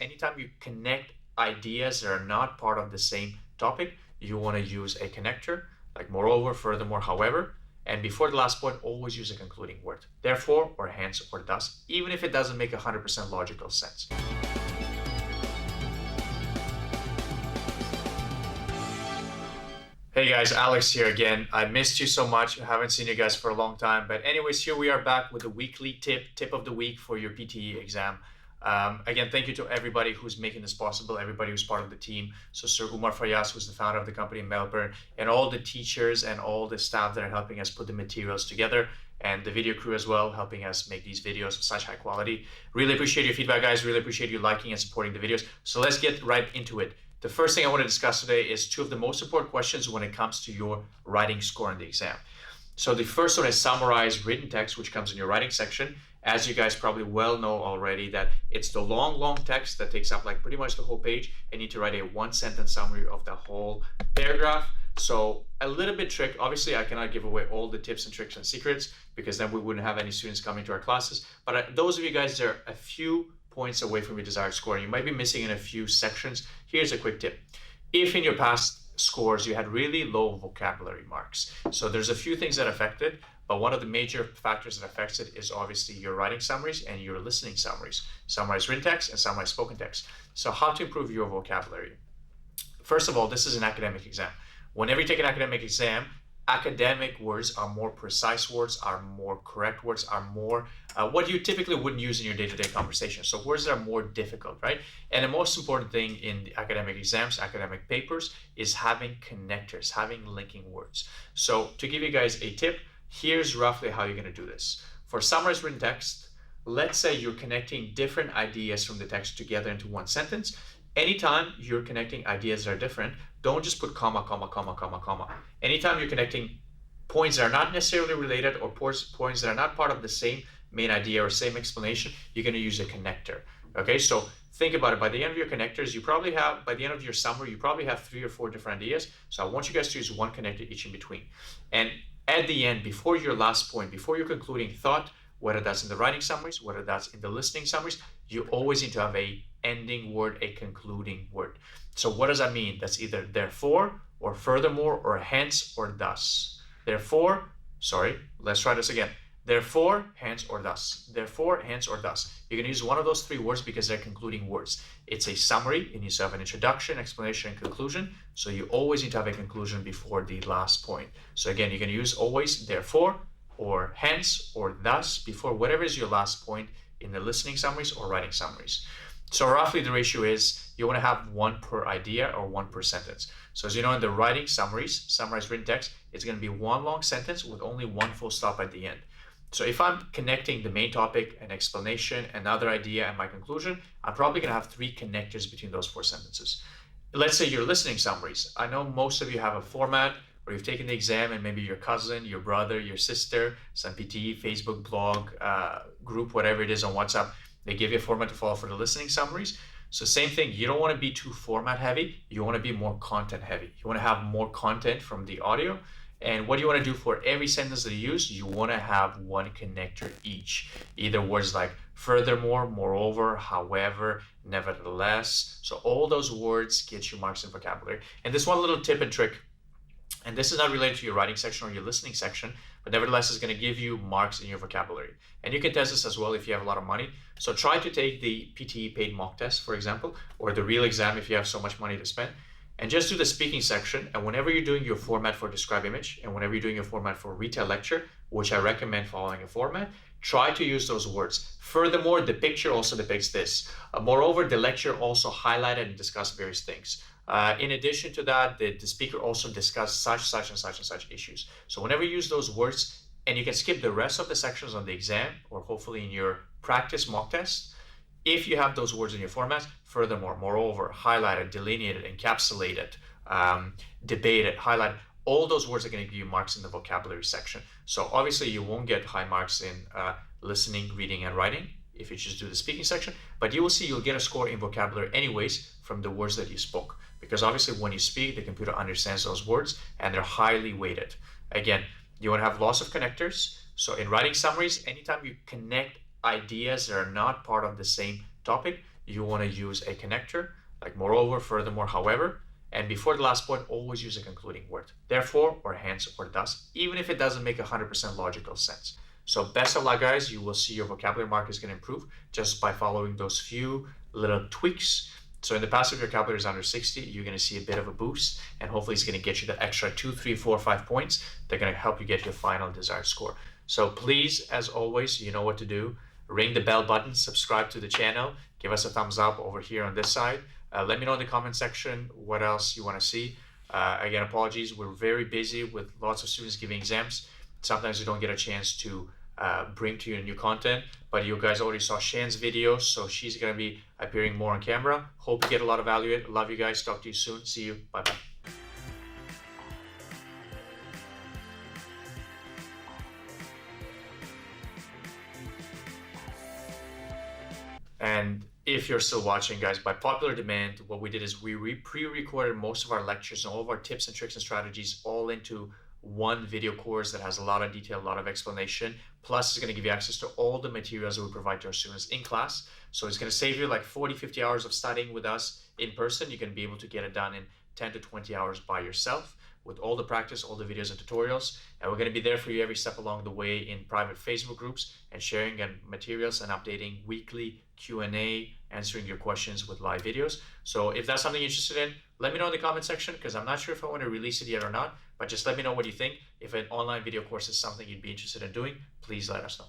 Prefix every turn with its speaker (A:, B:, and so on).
A: anytime you connect ideas that are not part of the same topic, you want to use a connector, like moreover, furthermore, however. And before the last point, always use a concluding word. Therefore, or hence, or thus, even if it doesn't make 100% logical sense. Hey guys, Alex here again. I missed you so much. I haven't seen you guys for a long time. But anyways, here we are back with a weekly tip of the week for your PTE exam. Again, thank you to everybody who's making this possible, everybody who's part of the team. So Sir Umar Fayyaz, who's the founder of the company in Melbourne, and all the teachers and all the staff that are helping us put the materials together, and the video crew as well, helping us make these videos of such high quality. Really appreciate your feedback, guys. Really appreciate you liking and supporting the videos. So let's get right into it. The first thing I want to discuss today is two of the most important questions when it comes to your writing score in the exam. So the first one is summarize written text, which comes in your writing section. As you guys probably well know already, that it's the long text that takes up like pretty much the whole page, and you need to write a one-sentence summary of the whole paragraph. So a little bit trick. Obviously, I cannot give away all the tips and tricks and secrets because then we wouldn't have any students coming to our classes. But those of you guys that are a few points away from your desired score, and you might be missing in a few sections, here's a quick tip. If in your past scores you had really low vocabulary marks, so there's a few things that affect it, but one of the major factors that affects it is obviously your writing summaries and your listening summaries. Summarize written text and summarize spoken text. So how to improve your vocabulary? First of all, this is an academic exam. Whenever you take an academic exam, academic words are more precise words, are more correct words, are more what you typically wouldn't use in your day-to-day conversation. So words that are more difficult, right? And the most important thing in the academic exams, academic papers, is having connectors, having linking words. So to give you guys a tip, here's roughly how you're going to do this. For summarized written text, let's say you're connecting different ideas from the text together into one sentence. Anytime you're connecting ideas that are different, don't just put comma, comma, comma, comma, comma. Anytime you're connecting points that are not necessarily related or points that are not part of the same main idea or same explanation, you're going to use a connector. Okay, so think about it. By the end of your connectors, you probably have, by the end of your summary, you probably have 3 or 4 different ideas. So I want you guys to use one connector each in between. And at the end, before your last point, before your concluding thought, whether that's in the writing summaries, whether that's in the listening summaries, you always need to have a ending word, a concluding word. So what does that mean? That's either therefore or furthermore or hence or thus. Therefore, let's try this again. Therefore, hence or thus. Therefore, hence or thus. You're going to use one of those 3 words because they're concluding words. It's a summary. It needs to have an introduction, explanation, and conclusion. So you always need to have a conclusion before the last point. So again, you're going to use always therefore or hence or thus before whatever is your last point in the listening summaries or writing summaries. So roughly the ratio is you want to have 1 per idea or 1 per sentence. So as you know, in the writing summaries, summarized written text, it's going to be 1 long sentence with only 1 full stop at the end. So if I'm connecting the main topic, an explanation, another idea, and my conclusion, I'm probably going to have 3 connectors between those 4 sentences. Let's say your listening summaries. I know most of you have a format where you've taken the exam and maybe your cousin, your brother, your sister, some PTE, Facebook, blog, group, whatever it is on WhatsApp, they give you a format to follow for the listening summaries. So same thing, you don't want to be too format heavy. You want to be more content heavy. You want to have more content from the audio. And what you want to do for every sentence that you use, you want to have 1 connector each. Either words like furthermore, moreover, however, nevertheless. So all those words get you marks in vocabulary. And this one little tip and trick, and this is not related to your writing section or your listening section, but nevertheless is going to give you marks in your vocabulary. And you can test this as well if you have a lot of money. So try to take the PTE paid mock test, for example, or the real exam if you have so much money to spend. And just do the speaking section, and whenever you're doing your format for describe image, and whenever you're doing your format for retail lecture, which I recommend following a format, try to use those words. Furthermore, the picture also depicts this. Moreover, the lecture also highlighted and discussed various things. In addition to that, the speaker also discussed such and such issues. So whenever you use those words, and you can skip the rest of the sections on the exam, or hopefully in your practice mock test, if you have those words in your format, furthermore, moreover, highlighted, delineated, encapsulated, debated, highlighted, all those words are going to give you marks in the vocabulary section. So obviously you won't get high marks in listening, reading, and writing if you just do the speaking section, but you will see you'll get a score in vocabulary anyways from the words that you spoke. Because obviously when you speak, the computer understands those words and they're highly weighted. Again, you want to have lots of connectors. So in writing summaries, anytime you connect ideas that are not part of the same topic, you want to use a connector, like moreover, furthermore, however. And before the last point, always use a concluding word. Therefore, or hence, or thus, even if it doesn't make 100% logical sense. So best of luck, guys. You will see your vocabulary mark is going to improve just by following those few little tweaks. So in the past, if your vocabulary is under 60, you're going to see a bit of a boost, and hopefully it's going to get you that extra 2, 3, 4, 5 points. They're going to help you get your final desired score. So please, as always, you know what to do. Ring the bell button, subscribe to the channel, give us a thumbs up over here on this side. Let me know in the comment section what else you want to see. Again, apologies, we're very busy with lots of students giving exams. Sometimes we don't get a chance to bring to you new content, but you guys already saw Shan's video, so she's going to be appearing more on camera. Hope you get a lot of value in it. Love you guys. Talk to you soon. See you. Bye-bye. And if you're still watching, guys, by popular demand, what we did is we pre-recorded most of our lectures and all of our tips and tricks and strategies all into one video course that has a lot of detail, a lot of explanation. Plus, it's going to give you access to all the materials that we provide to our students in class. So it's going to save you like 40, 50 hours of studying with us in person. You're going to be able to get it done in 10 to 20 hours by yourself with all the practice, all the videos and tutorials. And we're going to be there for you every step along the way in private Facebook groups and sharing and materials and updating weekly Q&A, answering your questions with live videos. So if that's something you're interested in, let me know in the comment section, because I'm not sure if I want to release it yet or not, but just let me know what you think. If an online video course is something you'd be interested in doing, please let us know.